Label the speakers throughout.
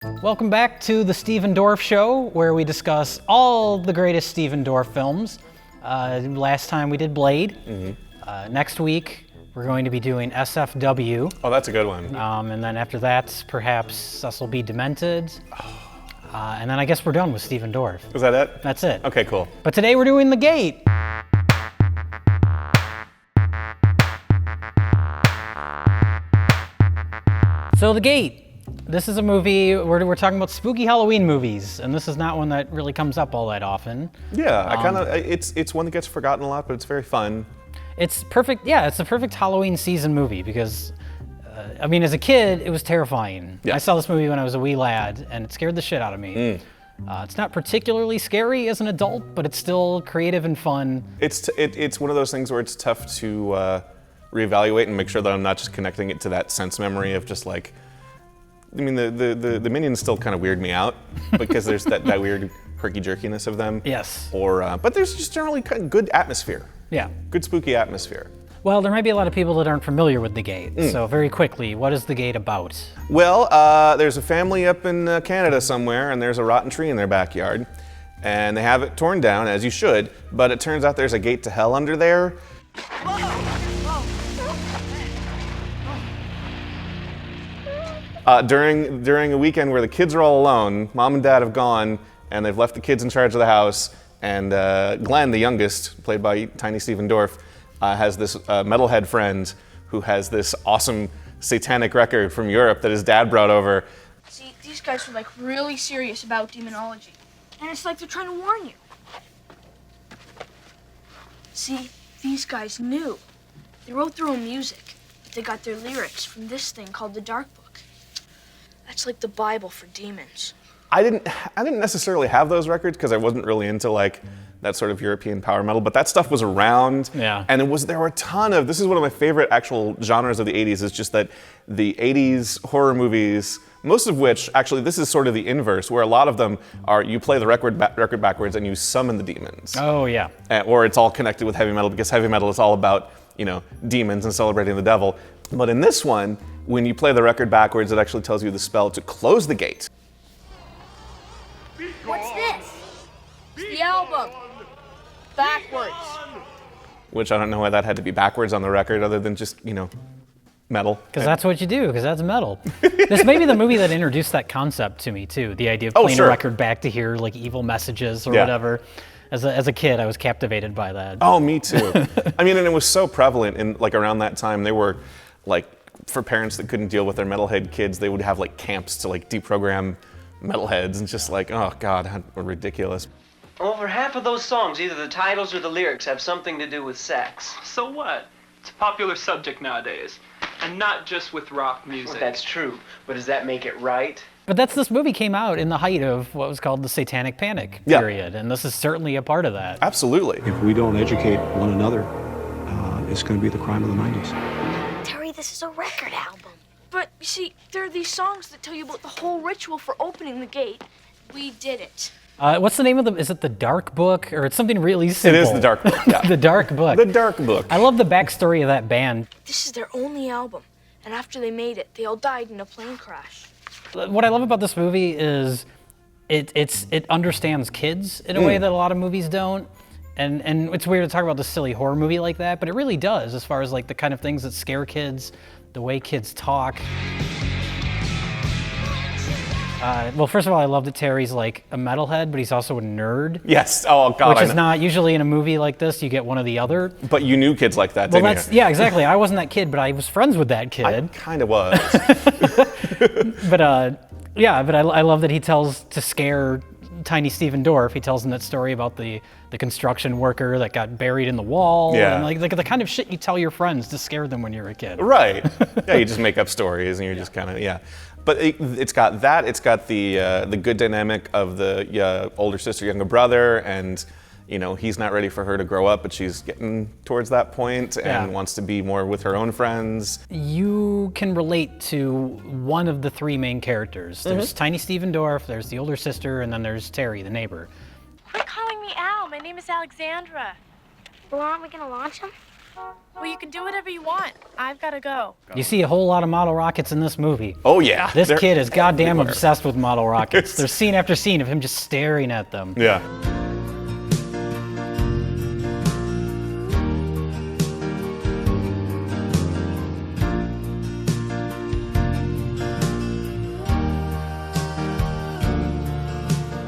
Speaker 1: Welcome back to the Stephen Dorff Show, where we discuss all the greatest Stephen Dorff films. Last time we did Blade. Next week, we're going to be doing SFW.
Speaker 2: Oh, that's a good one.
Speaker 1: And then after that, perhaps Cecil B. Demented. And then I guess we're done with Stephen Dorff.
Speaker 2: Is that it?
Speaker 1: That's it.
Speaker 2: Okay, cool.
Speaker 1: But today we're doing The Gate. So The Gate. This is a movie, we're talking about spooky Halloween movies, and this is not one that really comes up all that often.
Speaker 2: Yeah, it's one that gets forgotten a lot, but it's very fun.
Speaker 1: It's perfect, yeah, it's the perfect Halloween season movie because, I mean, as a kid, it was terrifying.
Speaker 2: Yeah.
Speaker 1: I saw this movie when I was a wee lad, and it scared the shit out of me. It's not particularly scary as an adult, but it's still creative and fun.
Speaker 2: It's one of those things where it's tough to reevaluate and make sure that I'm not just connecting it to that sense memory of just like, I mean, the minions still kind of weird me out because there's that weird herky-jerkiness of them.
Speaker 1: Yes.
Speaker 2: But there's just generally kind of good atmosphere.
Speaker 1: Yeah.
Speaker 2: Good spooky atmosphere.
Speaker 1: Well, there might be a lot of people that aren't familiar with The Gate, so very quickly, what is The Gate about?
Speaker 2: Well, there's a family up in Canada somewhere, and there's a rotten tree in their backyard, and they have it torn down, as you should, but it turns out there's a gate to hell under there. During a weekend where the kids are all alone, mom and dad have gone, and they've left the kids in charge of the house, and Glenn, the youngest, played by Tiny Stephen Dorff, has this metalhead friend who has this awesome satanic record from Europe that his dad brought over.
Speaker 3: See, these guys are like really serious about demonology, and it's like they're trying to warn you. See, these guys knew. They wrote their own music, but they got their lyrics from this thing called the Dark Book. That's like the Bible for demons.
Speaker 2: I didn't necessarily have those records because I wasn't really into like that sort of European power metal, but that stuff was around.
Speaker 1: Yeah.
Speaker 2: And there were a ton of, this is one of my favorite actual genres of the 80s, is just that the 80s horror movies, most of which, actually this is sort of the inverse, where a lot of them are, you play the record backwards and you summon the demons.
Speaker 1: Oh, yeah.
Speaker 2: Or it's all connected with heavy metal because heavy metal is all about, demons and celebrating the devil. But in this one, when you play the record backwards, it actually tells you the spell to close the gate.
Speaker 3: What's this? It's the album. Backwards.
Speaker 2: Which I don't know why that had to be backwards on the record other than just, metal.
Speaker 1: Because that's what you do, because that's metal. This may be the movie that introduced that concept to me, too. The idea of playing a record back to hear, like, evil messages or whatever. As a kid, I was captivated by that.
Speaker 2: Oh, me too. I mean, and it was so prevalent in, like, around that time. They were, like, for parents that couldn't deal with their metalhead kids, they would have, like, camps to, like, deprogram metalheads and just like, oh, God, how ridiculous.
Speaker 4: Over half of those songs, either the titles or the lyrics, have something to do with sex.
Speaker 5: So what? It's a popular subject nowadays. And not just with rock music.
Speaker 4: Well, that's true, but does that make it right?
Speaker 1: But this movie came out in the height of what was called the Satanic Panic period, and this is certainly a part of that.
Speaker 2: Absolutely.
Speaker 6: If we don't educate one another, it's going to be the crime of the 90s.
Speaker 3: Terry, this is a record album. But, you see, there are these songs that tell you about the whole ritual for opening the gate. We did it.
Speaker 1: What's the name of is it the Dark Book, or it's something really simple?
Speaker 2: It is the Dark Book, yeah.
Speaker 1: The Dark Book.
Speaker 2: The Dark Book.
Speaker 1: I love the backstory of that band.
Speaker 3: This is their only album, and after they made it, they all died in a plane crash.
Speaker 1: What I love about this movie is it understands kids in a way that a lot of movies don't. And it's weird to talk about this silly horror movie like that, but it really does, as far as like the kind of things that scare kids, the way kids talk. Well, first of all, I love that Terry's like a metalhead, but he's also a nerd.
Speaker 2: Yes. Oh, God.
Speaker 1: Which is not usually in a movie like this. You get one or the other.
Speaker 2: But you knew kids like that,
Speaker 1: well,
Speaker 2: didn't you?
Speaker 1: Yeah, exactly. I wasn't that kid, but I was friends with that kid.
Speaker 2: I kind of was.
Speaker 1: But I love that he tells, to scare Tiny Stephen Dorff, he tells him that story about the construction worker that got buried in the wall.
Speaker 2: Yeah.
Speaker 1: And like the kind of shit you tell your friends to scare them when you're a kid.
Speaker 2: Right. Yeah, you just make up stories and you're just kind of, yeah. But it's got that, it's got the good dynamic of the older sister, younger brother, and he's not ready for her to grow up, but she's getting towards that point and wants to be more with her own friends. You
Speaker 1: can relate to one of the three main characters. There's Tiny Stephen Dorff, there's the older sister, and then there's Terry, the neighbor.
Speaker 7: Quit calling me Al. My name is Alexandra.
Speaker 3: Well, aren't we gonna launch him?
Speaker 7: Well, you can do whatever you want. I've got to go.
Speaker 1: You see a whole lot of model rockets in this movie.
Speaker 2: Oh yeah.
Speaker 1: This kid is goddamn
Speaker 2: everywhere.
Speaker 1: obsessed with model rockets. There's scene after scene of him just staring at them.
Speaker 2: Yeah.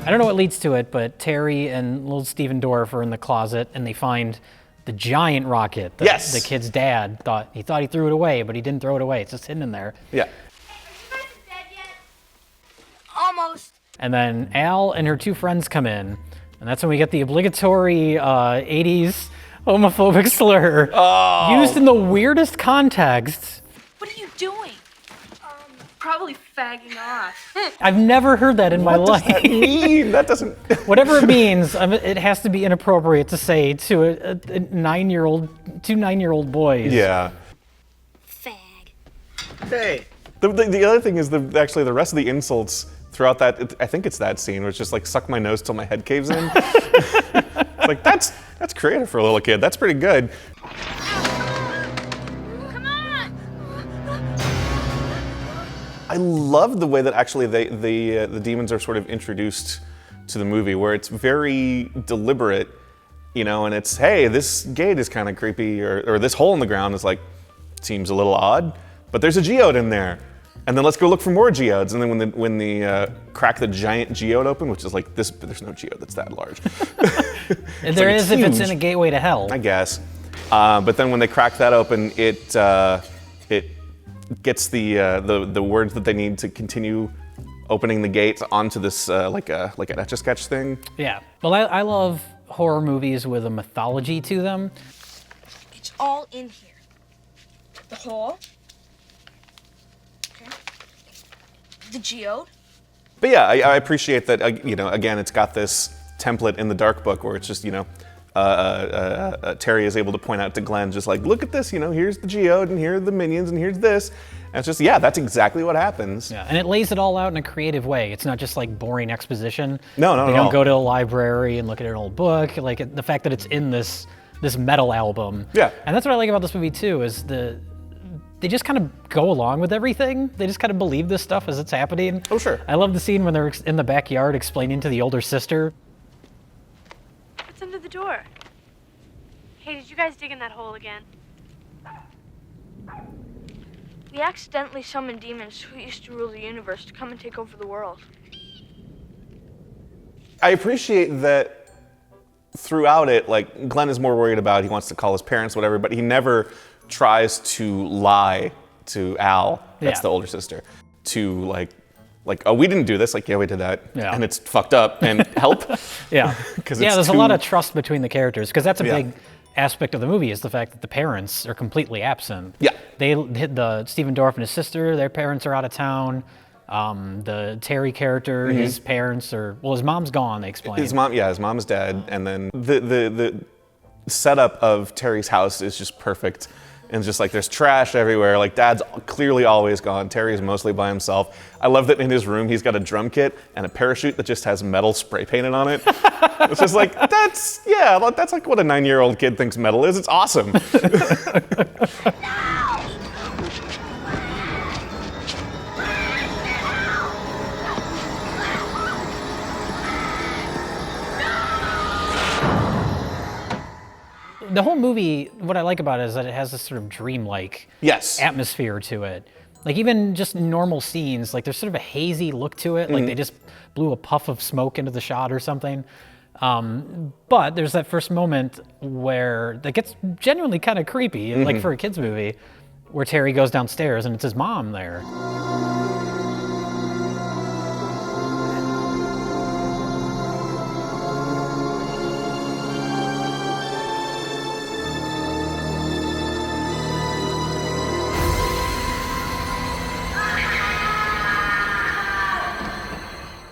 Speaker 1: I don't know what leads to it, but Terry and little Stephen Dorff are in the closet and they find the giant rocket that
Speaker 2: Yes.
Speaker 1: the kid's dad thought he threw it away, but he didn't throw it away. It's just hidden in there.
Speaker 2: Yeah.
Speaker 3: Almost.
Speaker 1: And then Al and her two friends come in, and that's when we get the obligatory 80s homophobic slur used in the weirdest contexts.
Speaker 7: What are you doing?
Speaker 3: Probably fagging off.
Speaker 1: I've never heard that in my life.
Speaker 2: What does that mean? That doesn't.
Speaker 1: Whatever it means, it has to be inappropriate to say to a 2 9-year-old boys.
Speaker 2: Yeah.
Speaker 3: Fag.
Speaker 8: Hey.
Speaker 2: The other thing is actually the rest of the insults throughout that. I think it's that scene where it's just like suck my nose till my head caves in. Like that's creative for a little kid. That's pretty good. I love the way that actually the demons are sort of introduced to the movie, where it's very deliberate, you know, and it's, hey, this gate is kind of creepy, or this hole in the ground is like, seems a little odd, but there's a geode in there. And then let's go look for more geodes. And then when the crack the giant geode open, which is like this, but there's no geode that's that large.
Speaker 1: And there
Speaker 2: like,
Speaker 1: is if it's
Speaker 2: huge.
Speaker 1: in a gateway to hell.
Speaker 2: I guess. But then when they crack that open, it gets the words that they need to continue opening the gate onto this like an Etch-a-Sketch thing.
Speaker 1: Yeah. Well, I love horror movies with a mythology to them.
Speaker 3: It's all in here. The hole. Okay. The geode.
Speaker 2: But yeah, I appreciate that. You know, again, it's got this template in the Dark Book where it's just, you know, Terry is able to point out to Glenn, just like, look at this, you know, here's the geode and here are the minions and here's this. And it's just, yeah, that's exactly what happens.
Speaker 1: Yeah, and it lays it all out in a creative way. It's not just like boring exposition.
Speaker 2: No,
Speaker 1: They
Speaker 2: at
Speaker 1: don't
Speaker 2: all.
Speaker 1: go to a library and look at an old book. Like the fact that it's in this metal album.
Speaker 2: Yeah.
Speaker 1: And that's what I like about this movie too, is they just kind of go along with everything. They just kind of believe this stuff as it's happening.
Speaker 2: Oh, sure.
Speaker 1: I love the scene when they're in the backyard explaining to the older sister.
Speaker 7: What's under the door? Hey, did you guys dig in that hole again?
Speaker 3: We accidentally summoned demons who used to rule the universe to come and take over the world.
Speaker 2: I appreciate that throughout it, like, Glenn is more worried about, he wants to call his parents, whatever, but he never tries to lie to Al, that's
Speaker 1: Yeah.
Speaker 2: the older sister, to like, oh, we didn't do this, like, yeah, we did that,
Speaker 1: Yeah.
Speaker 2: and it's fucked up, and help.
Speaker 1: Yeah.
Speaker 2: 'Cause
Speaker 1: Yeah,
Speaker 2: it's
Speaker 1: there's a
Speaker 2: too-
Speaker 1: lot of trust between the characters, because that's a
Speaker 2: Yeah.
Speaker 1: big aspect of the movie, is the fact that the parents are completely absent.
Speaker 2: Yeah.
Speaker 1: They hit the Stephen Dorff and his sister, their parents are out of town. The Terry character, his parents are, well, his mom's gone, they explain.
Speaker 2: His mom is dead, and then the setup of Terry's house is just perfect. And just like there's trash everywhere, like Dad's clearly always gone, Terry's mostly by himself. I love that in his room he's got a drum kit and a parachute that just has metal spray painted on it. It's just like, that's like what a 9-year-old kid thinks metal is. It's awesome.
Speaker 1: The whole movie, what I like about it is that it has this sort of dreamlike
Speaker 2: Yes.
Speaker 1: atmosphere to it. Like even just normal scenes, like there's sort of a hazy look to it, like they just blew a puff of smoke into the shot or something. But there's that first moment where that gets genuinely kind of creepy, like for a kid's movie, where Terry goes downstairs and it's his mom there.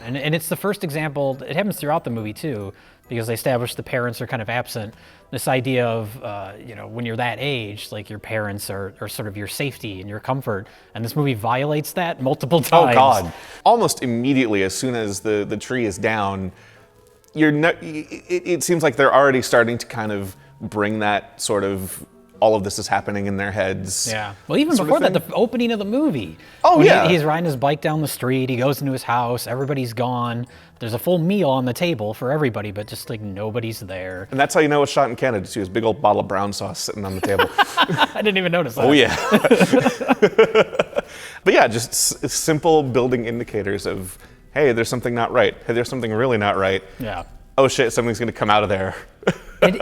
Speaker 1: And it's the first example, it happens throughout the movie too, because they establish the parents are kind of absent. This idea of, when you're that age, like your parents are sort of your safety and your comfort. And this movie violates that multiple
Speaker 2: Oh
Speaker 1: times.
Speaker 2: God! Almost immediately, as soon as the tree is down, it seems like they're already starting to kind of bring that sort of all of this is happening in their heads.
Speaker 1: Yeah. Well, even
Speaker 2: sort of
Speaker 1: before that,
Speaker 2: thing.
Speaker 1: the opening of the movie.
Speaker 2: Oh,
Speaker 1: when
Speaker 2: yeah.
Speaker 1: He's riding his bike down the street. He goes into his house. Everybody's gone. There's a full meal on the table for everybody, but just like nobody's there.
Speaker 2: And that's how you know it's shot in Canada too. Is a big old bottle of brown sauce sitting on the table.
Speaker 1: I didn't even notice that.
Speaker 2: Oh yeah. But yeah, just simple building indicators of, hey, there's something not right. Hey, there's something really not right.
Speaker 1: Yeah.
Speaker 2: Oh shit, something's gonna come out of there.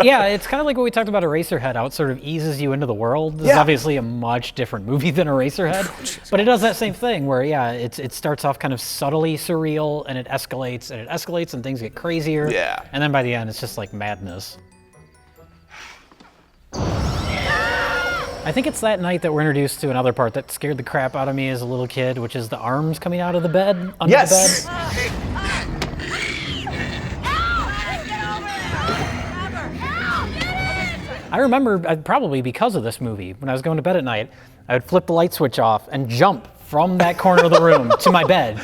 Speaker 1: Yeah, it's kind of like what we talked about Eraserhead, how it sort of eases you into the world. This is obviously a much different movie than Eraserhead, but it does that same thing where, yeah, it starts off kind of subtly surreal, and it escalates, and things get crazier.
Speaker 2: Yeah.
Speaker 1: And then by the end, it's just like madness. I think it's that night that we're introduced to another part that scared the crap out of me as a little kid, which is the arms coming out of the bed, under the bed. I remember, probably because of this movie, when I was going to bed at night, I would flip the light switch off and jump from that corner of the room to my bed.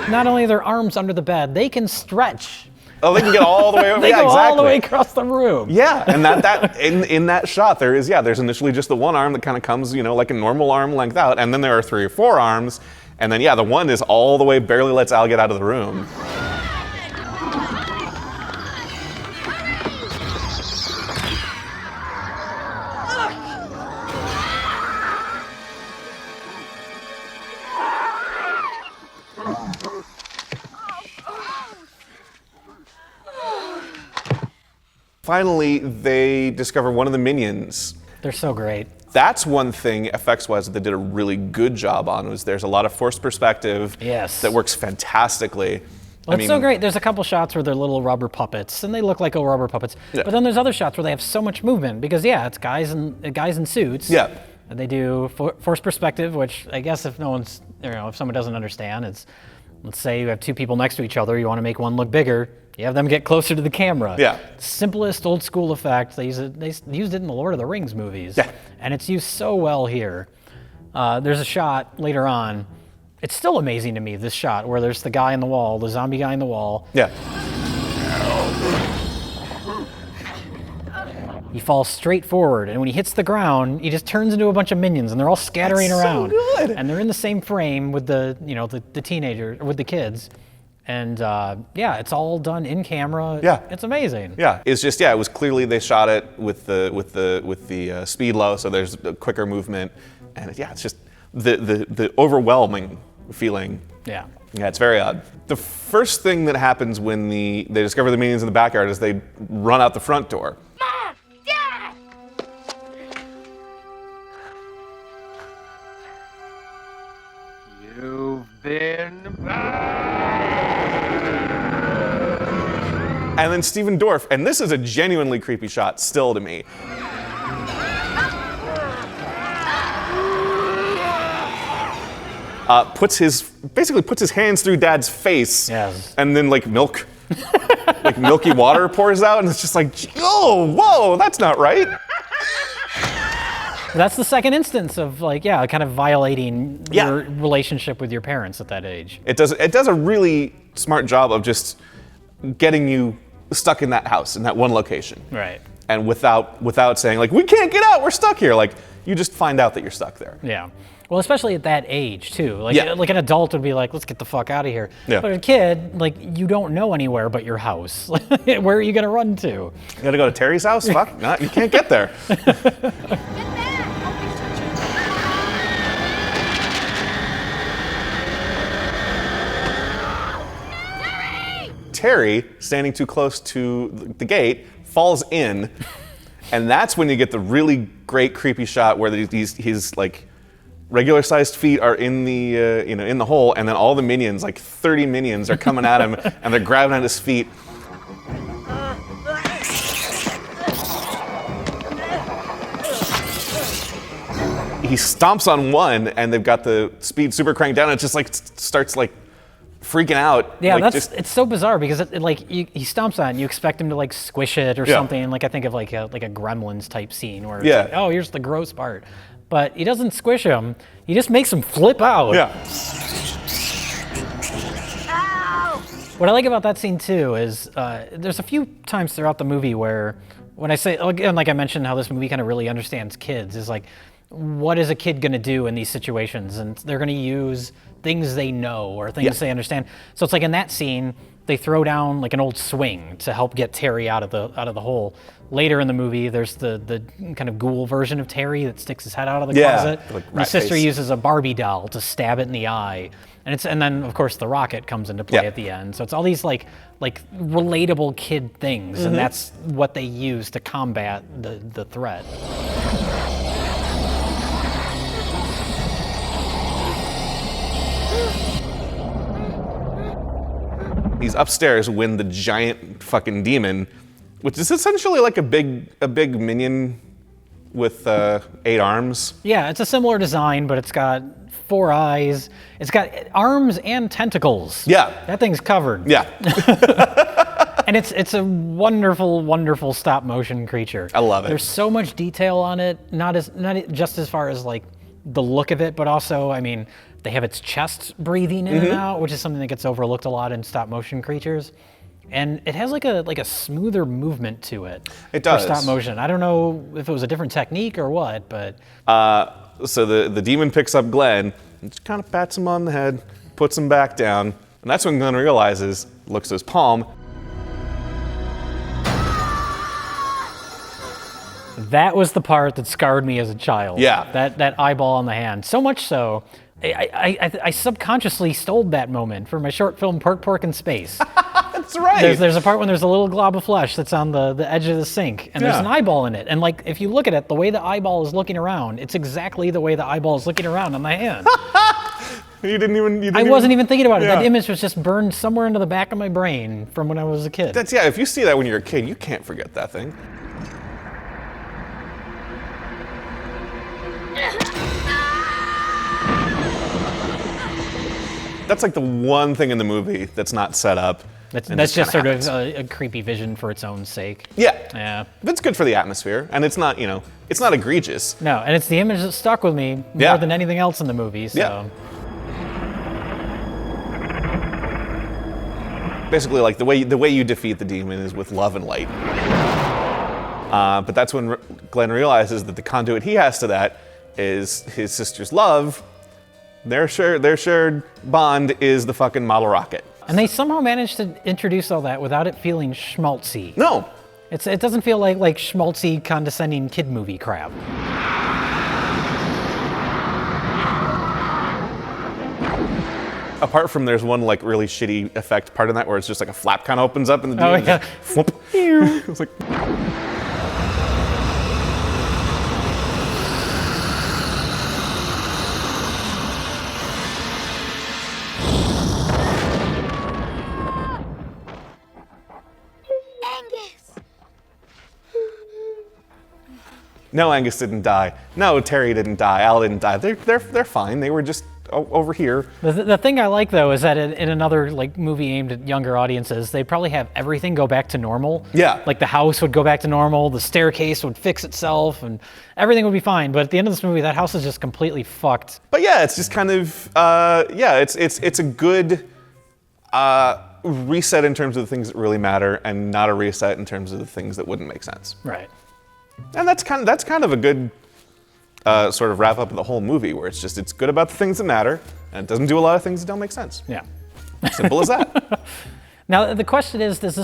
Speaker 1: Not only are their arms under the bed, they can stretch.
Speaker 2: Oh, they can get all the way over.
Speaker 1: They
Speaker 2: Yeah,
Speaker 1: go
Speaker 2: exactly.
Speaker 1: all the way across the room.
Speaker 2: Yeah, and that in that shot there's initially just the one arm that kind of comes, like a normal arm length out, and then there are 3 or 4 arms, and then the one is all the way, barely lets Al get out of the room. Finally, they discover one of the minions.
Speaker 1: They're so great.
Speaker 2: That's one thing, effects-wise, that they did a really good job on, was there's a lot of forced perspective that works fantastically.
Speaker 1: Well, it's so great. There's a couple shots where they're little rubber puppets, and they look like rubber puppets.
Speaker 2: Yeah.
Speaker 1: But then there's other shots where they have so much movement, because, it's guys in suits.
Speaker 2: Yeah.
Speaker 1: And they do forced perspective, which I guess if if someone doesn't understand, it's, let's say you have 2 people next to each other, you want to make one look bigger, you have them get closer to the camera.
Speaker 2: Yeah.
Speaker 1: Simplest old school effect. They used it in the Lord of the Rings movies.
Speaker 2: Yeah.
Speaker 1: And it's used so well here. There's a shot later on. It's still amazing to me, this shot, where there's the guy in the wall, the zombie guy in the wall.
Speaker 2: Yeah.
Speaker 1: He falls straight forward, and when he hits the ground, he just turns into a bunch of minions, and they're all scattering around.
Speaker 2: So good.
Speaker 1: And they're in the same frame with the teenager, with the kids. And it's all done in camera.
Speaker 2: Yeah.
Speaker 1: It's amazing.
Speaker 2: Yeah, it's just it was clearly they shot it with the speed low, so there's a quicker movement, and it's just the overwhelming feeling.
Speaker 1: Yeah.
Speaker 2: Yeah, it's very odd. The first thing that happens when they discover the minions in the backyard is they run out the front door.
Speaker 7: Mom! Dad!
Speaker 4: You've been
Speaker 2: And then Stephen Dorff, and this is a genuinely creepy shot still to me. Basically puts his hands through Dad's face, and then like milky water pours out, and it's just like, oh, whoa, that's not right.
Speaker 1: That's the second instance of kind of violating your relationship with your parents at that age.
Speaker 2: It does a really smart job of just getting you stuck in that house, in that one location.
Speaker 1: Right.
Speaker 2: And without saying like, we can't get out, we're stuck here. Like, you just find out that you're stuck there.
Speaker 1: Yeah. Well, especially at that age too. Like an adult would be like, let's get the fuck out of here.
Speaker 2: Yeah.
Speaker 1: But a kid, you don't know anywhere but your house. Where are you gonna run to?
Speaker 2: You gotta go to Terry's house? Fuck, no, you can't get there. Terry, standing too close to the gate, falls in, and that's when you get the really great creepy shot where his like regular-sized feet are in the in the hole, and then all the minions, like 30 minions, are coming at him, and they're grabbing at his feet. He stomps on one, and they've got the speed super cranked down, and it just like starts like freaking out.
Speaker 1: Yeah,
Speaker 2: like,
Speaker 1: it's so bizarre because he stomps on it and you expect him to like squish it or something. Like I think of like a Gremlins type scene where it's like, oh, here's the gross part. But he doesn't squish him, he just makes him flip out.
Speaker 2: Yeah.
Speaker 1: What I like about that scene too is there's a few times throughout the movie where, when I say, again, like I mentioned, how this movie kind of really understands kids, is like, what is a kid going to do in these situations? And they're going to use things they know or things they understand. So it's like in that scene, they throw down like an old swing to help get Terry out of the hole. Later in the movie, there's the kind of ghoul version of Terry that sticks his head out of the closet.
Speaker 2: Like
Speaker 1: And the sister uses a Barbie doll to stab it in the eye. And then of course the rocket comes into play at the end. So it's all these like relatable kid things, and that's what they use to combat the threat.
Speaker 2: He's upstairs when the giant fucking demon, which is essentially like a big minion with 8 arms.
Speaker 1: Yeah, it's a similar design, but it's got 4 eyes. It's got arms and tentacles.
Speaker 2: Yeah.
Speaker 1: That thing's covered.
Speaker 2: Yeah.
Speaker 1: And it's a wonderful, wonderful stop motion creature.
Speaker 2: I love it.
Speaker 1: There's so much detail on it, not just as far as like the look of it, but also, I mean, they have its chest breathing in and out, which is something that gets overlooked a lot in stop motion creatures. And it has like a smoother movement to it.
Speaker 2: It does.
Speaker 1: For stop motion. I don't know if it was a different technique or what, but
Speaker 2: So the demon picks up Glenn and just kind of pats him on the head, puts him back down, and that's when Glenn realizes, looks at his palm.
Speaker 1: that was the part that scarred me as a child.
Speaker 2: Yeah.
Speaker 1: That eyeball on the hand. So much so, I subconsciously stole that moment for my short film Pork in Space.
Speaker 2: That's right.
Speaker 1: There's a part when there's a little glob of flesh that's on the edge of the sink, and there's an eyeball in it. And like, if you look at it, the way the eyeball is looking around, it's exactly the way the eyeball is looking around on my hand.
Speaker 2: I
Speaker 1: wasn't even thinking about it.
Speaker 2: Yeah.
Speaker 1: That image was just burned somewhere into the back of my brain from when I was a kid.
Speaker 2: That's, yeah, if you see that when you're a kid, you can't forget that thing. That's like the one thing in the movie that's not set up.
Speaker 1: That's just sort of a creepy vision for its own sake.
Speaker 2: Yeah.
Speaker 1: Yeah.
Speaker 2: That's good for the atmosphere, and it's not, it's not egregious.
Speaker 1: No, and it's the image that stuck with me more than anything else in the movie. So.
Speaker 2: Yeah. Basically, like the way you defeat the demon is with love and light. But that's when Glenn realizes that the conduit he has to that is his sister's love. Their shared bond is the fucking model rocket.
Speaker 1: And they somehow managed to introduce all that without it feeling schmaltzy.
Speaker 2: No.
Speaker 1: It doesn't feel like schmaltzy, condescending kid movie crap.
Speaker 2: Apart from there's one like really shitty effect part in that where it's just like a flap kind of opens up and the demon
Speaker 1: yeah.
Speaker 2: just whoop. It's like. No, Angus didn't die. No, Terry didn't die. Al didn't die. They're fine. They were just over here.
Speaker 1: The thing I like though is that in another like movie aimed at younger audiences, they probably have everything go back to normal.
Speaker 2: Yeah.
Speaker 1: Like the house would go back to normal, the staircase would fix itself, and everything would be fine. But at the end of this movie, that house is just completely fucked.
Speaker 2: But yeah, it's just kind of it's a good reset in terms of the things that really matter, and not a reset in terms of the things that wouldn't make sense.
Speaker 1: Right.
Speaker 2: And that's kind of a good sort of wrap up of the whole movie, where it's good about the things that matter, and it doesn't do a lot of things that don't make sense.
Speaker 1: Yeah.
Speaker 2: Simple as that.
Speaker 1: Now the question is, would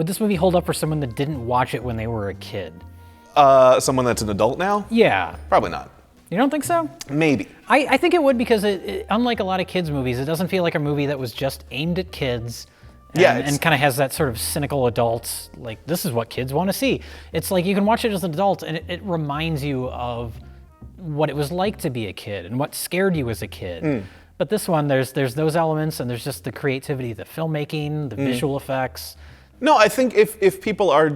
Speaker 1: this movie hold up for someone that didn't watch it when they were a kid?
Speaker 2: Someone that's an adult now?
Speaker 1: Yeah.
Speaker 2: Probably not.
Speaker 1: You don't think so?
Speaker 2: Maybe.
Speaker 1: I think it would, because it, unlike a lot of kids' movies, it doesn't feel like a movie that was just aimed at kids. And kind of has that sort of cynical adult, like, this is what kids want to see. It's like you can watch it as an adult and it reminds you of what it was like to be a kid and what scared you as a kid. But this one, there's those elements, and there's just the creativity, the filmmaking, the visual effects.
Speaker 2: No, I think if people are,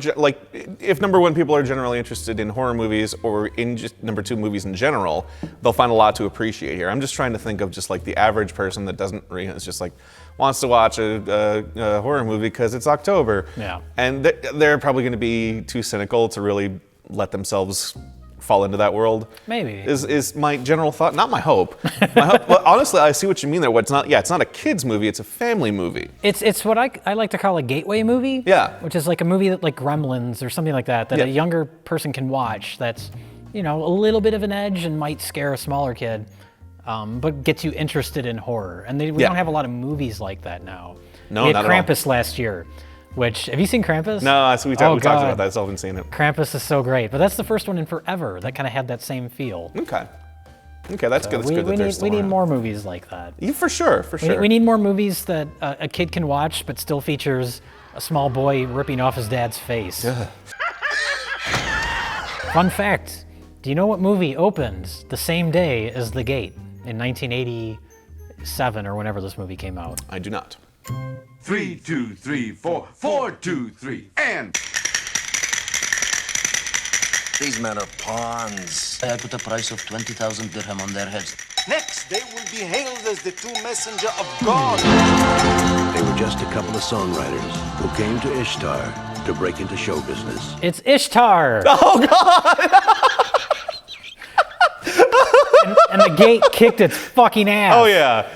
Speaker 2: if number one, people are generally interested in horror movies, or in just number two, movies in general, they'll find a lot to appreciate here. I'm just trying to think of just like the average person that doesn't, it's just like, wants to watch a horror movie because it's October.
Speaker 1: Yeah.
Speaker 2: And they're probably going to be too cynical to really let themselves fall into that world.
Speaker 1: Maybe.
Speaker 2: Is my general thought, not my hope. My hope, well, honestly, I see what you mean there. It's not a kids movie, it's a family movie.
Speaker 1: It's what I like to call a gateway movie.
Speaker 2: Yeah.
Speaker 1: Which is like a movie that like Gremlins or something like that
Speaker 2: Yeah.
Speaker 1: a younger person can watch. That's, a little bit of an edge and might scare a smaller kid, but gets you interested in horror. And we don't have a lot of movies like that now.
Speaker 2: No,
Speaker 1: we had
Speaker 2: not at all.
Speaker 1: Krampus last year. Which, have you seen Krampus?
Speaker 2: No, so we talked
Speaker 1: God.
Speaker 2: about that. I still haven't seen it.
Speaker 1: Krampus is so great, but that's the first one in forever that kind of had that same feel.
Speaker 2: Okay, that's good. That's good that they're still
Speaker 1: We need
Speaker 2: around.
Speaker 1: more movies like that.
Speaker 2: Yeah, for sure.
Speaker 1: We need more movies that a kid can watch, but still features a small boy ripping off his dad's face. Fun fact, do you know what movie opened the same day as The Gate in 1987 or whenever this movie came out?
Speaker 2: I do not.
Speaker 9: 3, 2, 3, 4, 4, 2, 3, and.
Speaker 10: These men are pawns. I put a price of 20,000 dirham on their heads.
Speaker 11: Next, they will be hailed as the two messenger of God.
Speaker 12: They were just a couple of songwriters who came to Ishtar to break into show business.
Speaker 1: It's Ishtar!
Speaker 2: Oh, God!
Speaker 1: and The Gate kicked its fucking ass.
Speaker 2: Oh, yeah.